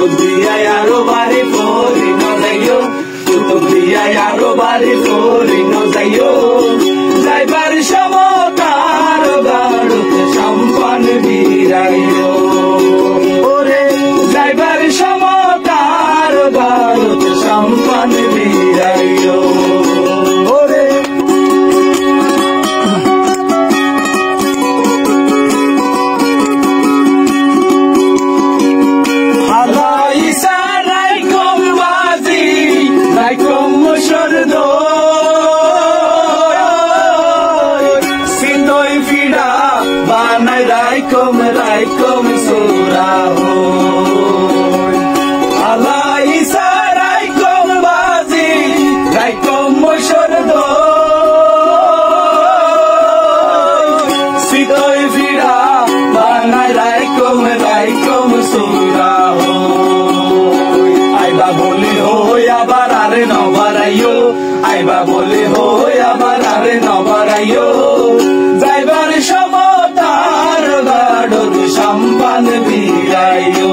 কুতুব দিয়া আরো বাড়ি ফরি ন যাইও কুতুব দিয়া আরো বাড়ি ফরি ন যাইও যাইবার সমতার গাড়ুতে সম্পান বিরাইও ওরে যাইবার সমতার গাড়ুতে সম্পান বিরাইও ওরে Raikom suraho Allah isa raikom bazi raikom moshordo sitoi vira banai raikom suraho aiba boli hoy abar are nobaraiyo aiba boli hoy abar are nobaraiyo jaibar সমতার গাড়ত সম্পান বিরাইও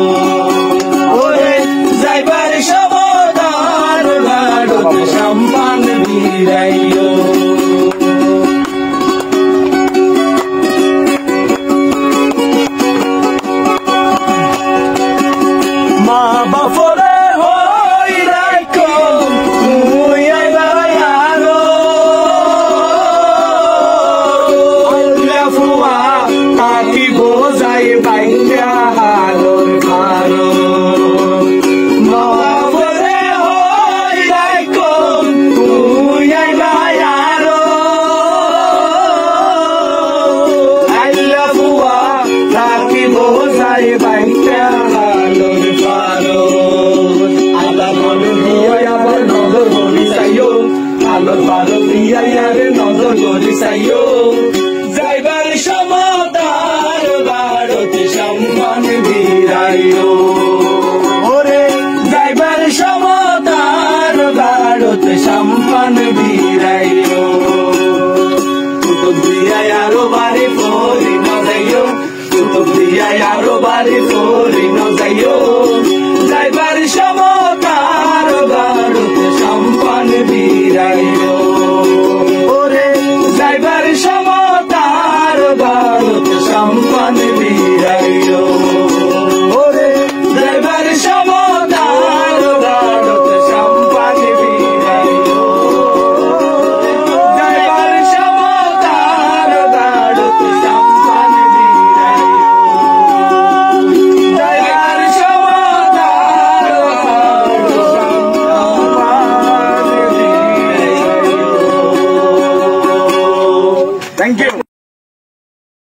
ওরে যাইবার সমতার গাড়ত সম্পান বিরাইও মা বাপরে হই রাইকম তুই আইবা আরো ফুয়া কাকি বোঝাই বাইকা হালোর ভালো মাপরে হই রাইকম তুই আইবা আরো আইলা ফুয়া কাকি বোঝাই বাইকা হালোর ভালো আলা মনে হই আবার নজর গরি চাইও আলোর ভালো দিয়া আরে নজর গরি চাইও যাইবার সমতার গাড়তে সম্মান বিরাইও ওরে যাইবার সমতার গাড়তে সম্মান বিরাইও কুতুব দিয়া আরো বাড়ি ফরি ন যাইও কুতুব দিয়া আরো বাড়ি ফরি ন যাইও যাইবার সমতার গাড়তে সম্মান বিরাইও ওরে যাইবার সমতার গাড়ত সম্পান বিরাইও ওরে যাইবার সমতার গাড়ত সম্পান বিরাইও যাইবার সমতার গাড়ত সম্পান বিরাইও যাইবার সমতার গাড়ত সম্পান বিরাইও। Thank you.